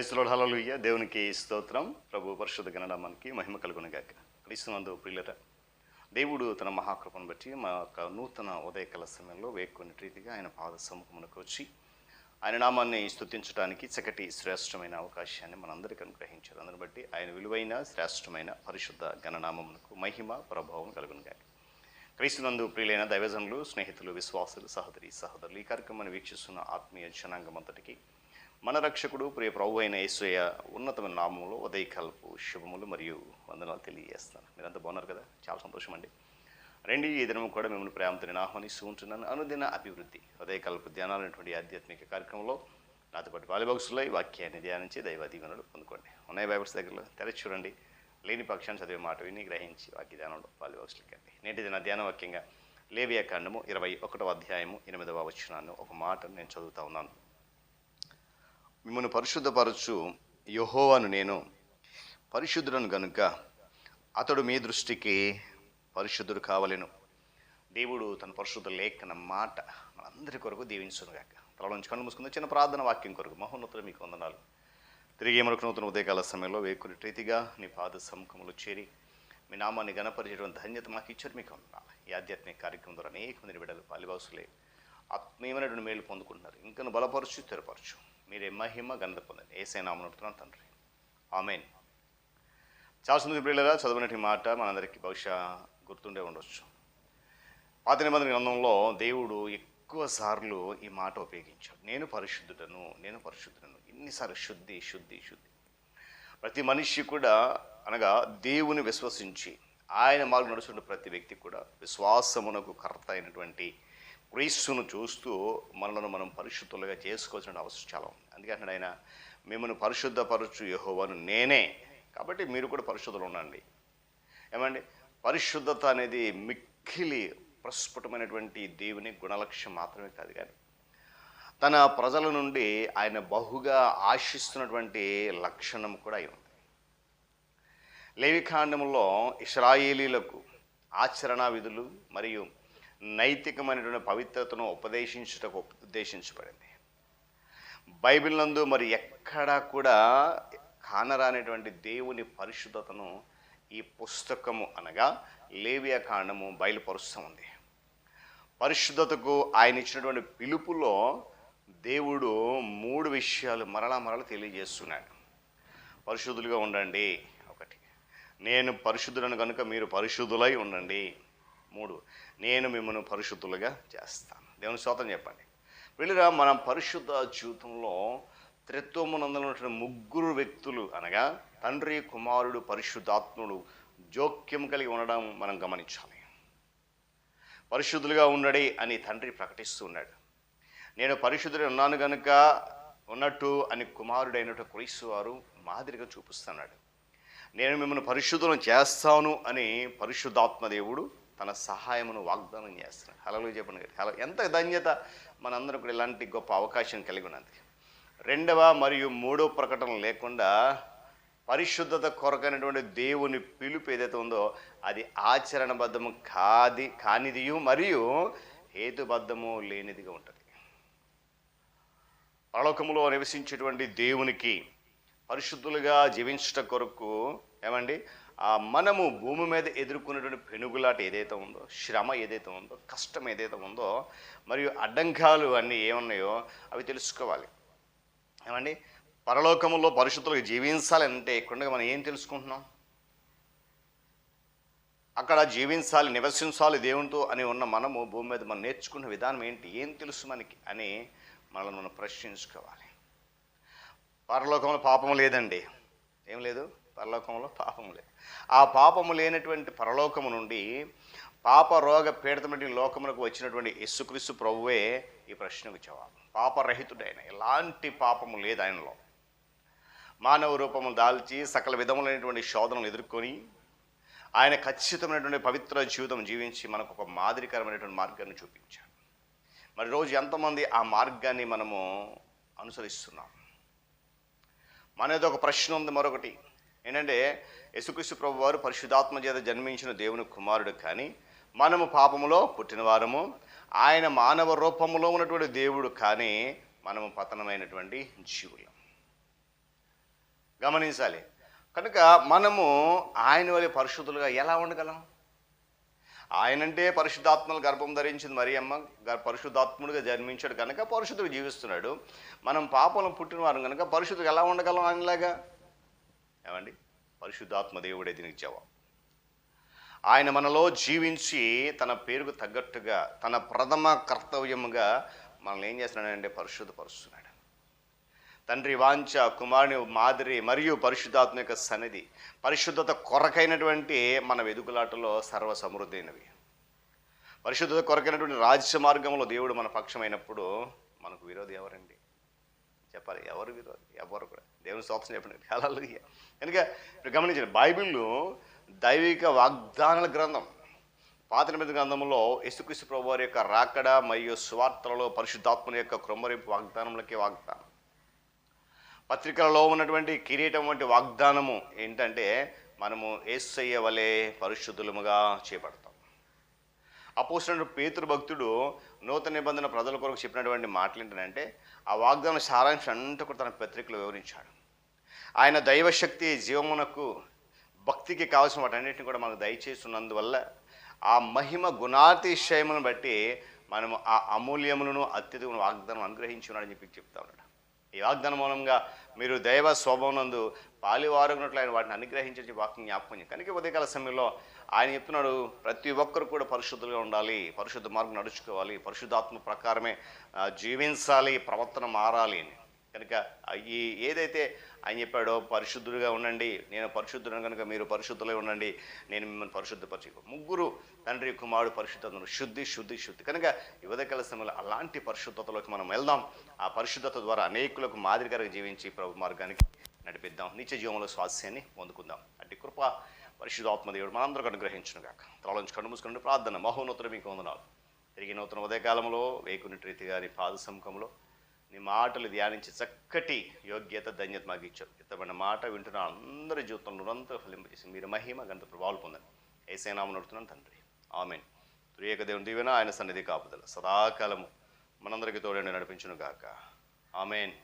Praise the lord, హల్లెలూయా. దేవునికి స్తోత్రం. ప్రభు పరిశుద్ధ ఘననామానికి మహిమ కలుగునుగాక. క్రీస్తునందు ప్రియులరా, దేవుడు తన మహాకృపను బట్టి మా యొక్క నూతన ఉదయకాల సమయంలో వేకుని రీతిగా ఆయన పాద సముఖమునకు వచ్చి ఆయన నామాన్ని స్తుతించడానికి చక్కటి శ్రేష్టమైన అవకాశాన్ని మనందరికీ అనుగ్రహించారు. అందుని బట్టి ఆయన విలువైన శ్రేష్టమైన పరిశుద్ధ ఘననామమునకు మహిమ ప్రభావం కలుగునుగాక. క్రీస్తునందు ప్రియులైన దైవజనులు, స్నేహితులు, విశ్వాసులు, సహోదరులు ఈ కార్యక్రమాన్ని వీక్షిస్తున్న ఆత్మీయ జనాంగం అంతటికి మన రక్షకుడు ప్రియ ప్రభు అయిన యేసయ్య ఉన్నతమైన నామంలో ఉదయకాలపు శుభములు మరియు వందనాలు తెలియజేస్తాను. మీరంతా బాగున్నారు కదా? చాలా సంతోషం అండి. రండి, ఈ దినం కూడా మిమ్మల్ని ప్రేమతో నేను ఆహ్వానిస్తూ ఉంటున్నాను. అనుదిన అభివృద్ధి ఉదయకాలపు ధ్యానాలైనటువంటి ఆధ్యాత్మిక కార్యక్రమంలో నాతో పాటు వాలిబాక్స్లో ఈ వాక్యాన్ని ధ్యానించి దైవ దీవెనలు పొందుకోండి. ఉన్నాయి బైబిల్స్ దగ్గరలో తెరచి చూడండి. లేని పక్షాన్ని చదివే మాట విని గ్రహించి వాక్య ధ్యానంలో వాలిబాక్స్లోకి అండి. నేటి దిన ధ్యాన వాక్యంగా లేవియా కాండము 21వ అధ్యాయము 8వ వచనాన్ని ఒక మాట నేను చదువుతా ఉన్నాను. మిమ్మల్ని పరిశుద్ధపరచు యెహోవాను నేను పరిశుద్ధుడను గనుక అతడు మీ దృష్టికి పరిశుద్ధుడు కావలెను. దేవుడు తన పరిశుద్ధ లేఖన మాట మనందరి కొరకు దీవించునుగాక. తల నుంచి కళ్ళు మూసుకుంది. చిన్న ప్రార్థన వాక్యం కొరకు మహోన్నతులు మీకు వందనాలు. తిరిగి మరొక నూతన ఉదయకాల సమయంలో వేకుని రీతిగా నీ పాద సముఖములు చేరి మీ నామాన్ని గణపరిచేటువంటి ధన్యత మాకు ఇచ్చారు. మీకు వందనాలు. ఈ ఆధ్యాత్మిక కార్యక్రమం ద్వారా అనేక మంది బిడ్డలు పాలివాసులే ఆత్మీయమైనటువంటి మేలు పొందుకుంటున్నారు. ఇంకా బలపరచు, స్థిరపరచు. మీరే మహిమ ఘనత పొందండి. యేసయ్య నామమున అడుగుతున్నాను తండ్రి, ఆమేన్. చాలా సంతోషం ప్రియులారా, చదవనటి మాట మనందరికీ బహుశా గుర్తుండే ఉండొచ్చు. పాత నిబంధన గ్రంథంలో దేవుడు ఎక్కువ సార్లు ఈ మాట ఉపయోగించాడు. నేను పరిశుద్ధుడను, నేను పరిశుద్ధుడను. ఇన్నిసార్లు శుద్ధి శుద్ధి శుద్ధి. ప్రతి మనిషి కూడా అనగా దేవుని విశ్వసించి ఆయన మార్గం నడుచుకున్న ప్రతి వ్యక్తి కూడా విశ్వాసమునకు కర్త అయినటువంటి క్రీస్తును చూస్తూ మనలను మనం పరిశుద్ధులుగా చేసుకోవాల్సిన అవసరం చాలా ఉంది. అందుకంటే ఆయన మిమ్మల్ని పరిశుద్ధపరచు యెహోవాను నేనే, కాబట్టి మీరు కూడా పరిశుద్ధులు ఉండండి. ఏమండి, పరిశుద్ధత అనేది మిక్కిలి ప్రస్ఫుటమైనటువంటి దేవుని గుణలక్ష్యం మాత్రమే కాదు, కానీ తన ప్రజల నుండి ఆయన బహుగా ఆశిస్తున్నటువంటి లక్షణం కూడా అయి ఉంది. లేవికాండములో ఇశ్రాయేలీలకు ఆచరణ విధులు మరియు నైతికమైనటువంటి పవిత్రతను ఉపదేశించుటకు ఉద్దేశించబడింది. బైబిల్ నందు మరి ఎక్కడా కూడా కానరానటువంటి దేవుని పరిశుద్ధతను ఈ పుస్తకము అనగా లేవియా కాండము బయలుపరుస్తూ ఉంది. పరిశుద్ధతకు ఆయన ఇచ్చినటువంటి పిలుపులో దేవుడు 3 విషయాలు మరలా తెలియజేస్తున్నాడు. పరిశుద్ధులుగా ఉండండి, ఒకటి. నేను పరిశుద్ధులను కనుక మీరు పరిశుద్ధులై ఉండండి. 3, నేను మిమ్మల్ని పరిశుద్ధులుగా చేస్తాను. దేవుని స్తోత్రం చెప్పండి. వీళ్ళుగా మనం పరిశుద్ధ జీవితంలో త్రిత్వమునందున 3 వ్యక్తులు అనగా తండ్రి, కుమారుడు, పరిశుద్ధాత్ముడు జోక్యం కలిగి ఉండడం మనం గమనించాలి. పరిశుద్ధులుగా ఉండడి అని తండ్రి ప్రకటిస్తూ ఉన్నాడు. నేను పరిశుద్ధుడు ఉన్నాను కనుక ఉన్నట్టు అని కుమారుడైనటువంటి క్రీస్తు వారు మాదిరిగా చూపిస్తున్నాడు. నేను మిమ్మల్ని పరిశుద్ధులను చేస్తాను అని పరిశుద్ధాత్మ దేవుడు తన సహాయమును వాగ్దానం చేస్తున్నాడు. హల్లెలూయా చెప్పండి. ఎంత ధన్యత మనందరం కూడా ఇలాంటి గొప్ప అవకాశం కలిగి ఉన్నది. 2వ మరియు 3వ ప్రకటన లేకుండా పరిశుద్ధత కొరకైనటువంటి దేవుని పిలుపు ఏదైతే ఉందో అది ఆచరణబద్ధము కానిదియు మరియు హేతుబద్ధము లేనిదిగా ఉంటుంది. పరలోకములో నివసించేటువంటి దేవునికి పరిశుద్ధులుగా జీవించట కొరకు ఏమండి మనము భూమి మీద ఎదుర్కొనేటువంటి పెనుగులాట ఏదైతే ఉందో, శ్రమ ఏదైతే ఉందో, కష్టం ఏదైతే ఉందో మరియు అడ్డంకాలు అన్నీ ఏమున్నాయో అవి తెలుసుకోవాలి. ఏమండి, పరలోకములో పరిశుద్ధులుగా జీవించాలంటే ఇక్కడ మనం ఏం తెలుసుకుంటున్నాం? అక్కడ జీవించాలి, నివసించాలి దేవునితో అని ఉన్న మనము భూమి మీద మనం నేర్చుకున్న విధానం ఏంటి, ఏం తెలుసు మనకి అని మనల్ని మనం ప్రశ్నించుకోవాలి. పరలోకంలో పాపము లేదండి, ఏం లేదు. పరలోకంలో పాపము లేదు. ఆ పాపము లేనటువంటి పరలోకము నుండి పాప రోగ పీడితమైన లోకమునకు వచ్చినటువంటి యేసుక్రీస్తు ప్రభువే ఈ ప్రశ్నకు జవాబు. పాపరహితుడైన, ఎలాంటి పాపము లేదు ఆయనలో. మానవ రూపము దాల్చి సకల విధములైనటువంటి శోధనలు ఎదుర్కొని ఆయన ఖచ్చితమైనటువంటి పవిత్ర జీవితం జీవించి మనకు ఒక మాదిరికరమైనటువంటి మార్గాన్ని చూపించాడు. మరి రోజు ఎంతమంది ఆ మార్గాన్ని మనము అనుసరిస్తున్నాం? మనది ఒక ప్రశ్న ఉంది. మరొకటి ఏంటంటే, యేసుక్రీస్తు ప్రభు వారు పరిశుద్ధాత్మ చేత జన్మించిన దేవుని కుమారుడు, కానీ మనము పాపములో పుట్టిన వారము. ఆయన మానవ రూపములో ఉన్నటువంటి దేవుడు, కానీ మనము పతనమైనటువంటి జీవులం. గమనించాలి. కనుక మనము ఆయన వలె పరిశుద్ధులుగా ఎలా ఉండగలం? ఆయనంటే పరిశుద్ధాత్మలు గర్భం ధరించింది మరియమ్మ, పరిశుద్ధాత్ముడిగా జన్మించాడు కనుక పరిశుద్ధుడు జీవిస్తున్నాడు. మనం పాపంలో పుట్టిన వారు కనుక పరిశుద్ధులు ఎలా ఉండగలం ఆయనలాగా? ఏమండి, పరిశుద్ధాత్మ దేవుడే దీనికి జవాబు. ఆయన మనలో జీవించి తన పేరుకు తగ్గట్టుగా తన ప్రథమ కర్తవ్యముగా మనల్ని ఏం చేస్తున్నాడంటే పరిశుద్ధపరుస్తున్నాడు. తండ్రి వాంఛ, కుమారుని మాదిరి మరియు పరిశుద్ధాత్మ యొక్క సన్నిధి, పరిశుద్ధత కొరకైనటువంటి మన వెదుకులాటలో సర్వ సమృద్ధి అయినవి. పరిశుద్ధత కొరకైనటువంటి రాజ్య మార్గంలో దేవుడు మన పక్షమైనప్పుడు మనకు విరోధి ఎవరండి? చెప్పాలి, ఎవరు విరోధి? ఎవరు కూడా. దేవుని స్తోత్రం చెప్పండి. హల్లెలూయా. కనుక ఇప్పుడు గమనించండి, బైబిల్లో దైవిక వాగ్దానాల గ్రంథం. పాత నిబంధన గ్రంథంలో యేసుక్రీస్తు ప్రభువారి యొక్క రాకడ మరియు సువార్తలలో పరిశుద్ధాత్మని యొక్క క్రొమ్మరింపు వాగ్దానములకే వాగ్దానం. పత్రికలలో ఉన్నటువంటి కిరీటం వంటి వాగ్దానము ఏంటంటే మనము యేసయ్య వలె పరిశుద్ధులముగా చేపడతాం. అపోస్తలుడైన పేతురు భక్తుడు నూతన నిబంధన ప్రజల కొరకు చెప్పినటువంటి మాటలు ఏంటంటే ఆ వాగ్దాన సారాంశం అంతా కూడా తన పత్రికలో వివరించాడు. ఆయన దైవశక్తి జీవమునకు భక్తికి కావాల్సిన వాటన్నిటిని కూడా మనకు దయచేస్తున్నందువల్ల ఆ మహిమ గుణాతిశయములను బట్టి మనము ఆ అమూల్యములను అత్యధిక వాగ్దానం అనుగ్రహించి ఉన్నాడని చెప్తా ఉన్నాడు. ఈ వాగ్దానం మూలంగా మీరు దైవ స్వభావనందు పాలివారుగునట్లు ఆయన వాటిని అనుగ్రహించి వాక్యం జ్ఞాపకం. కనుక ఉదయకాల సమయంలో ఆయన చెప్తున్నాడు, ప్రతి ఒక్కరు కూడా పరిశుద్ధులుగా ఉండాలి, పరిశుద్ధ మార్గం నడుచుకోవాలి, పరిశుద్ధాత్మ ప్రకారమే జీవించాలి, ప్రవర్తన మారాలి అని. కనుక ఏదైతే ఆయన చెప్పాడో పరిశుద్ధులుగా ఉండండి, నేను పరిశుద్ధులను కనుక మీరు పరిశుద్ధులై ఉండండి, నేను మిమ్మల్ని పరిశుద్ధపరిచి, ముగ్గురు తండ్రి కుమారుడు పరిశుద్ధతను శుద్ధి శుద్ధి శుద్ధి. కనుక ఉదయకాల సమయంలో అలాంటి పరిశుద్ధతలోకి మనం వెళ్దాం. ఆ పరిశుద్ధత ద్వారా అనేకులకు మాదిరిగా జీవించి ప్రభు మార్గానికి నడిపిద్దాం, నిత్య జీవంలో స్వాస్యాన్ని పొందుకుందాం. అట్టి కృప పరిశుద్ధాత్మదేవుడు మనందరికీ అనుగ్రహించును గాక. త్రాళంచి కన్ను మూసుకుని ప్రార్థన. మహోన్నతుడు మీకు వందనాలు. తిరిగి నూతన ఉదయకాలంలో వేకున్నటి రీతిగా నీ పాద సముఖంలో నీ మాటలు ధ్యానించి చక్కటి యోగ్యత ధన్యత మాకు ఇచ్చారు. ఇతమైన మాట వింటున్న అందరి జీవితంలో నిరంతరం ఫలింపజేసి మీరు మహిమ గంత ప్రభావాలు పొందండి. యేసయ్య నామమున నడుతున్నాను తండ్రి, ఆమేన్. త్రియేక దేవుని దీవెన, ఆయన సన్నిధి కాపుదల సదాకాలము మనందరికీ తోడని నడిపించును గాక. ఆమేన్.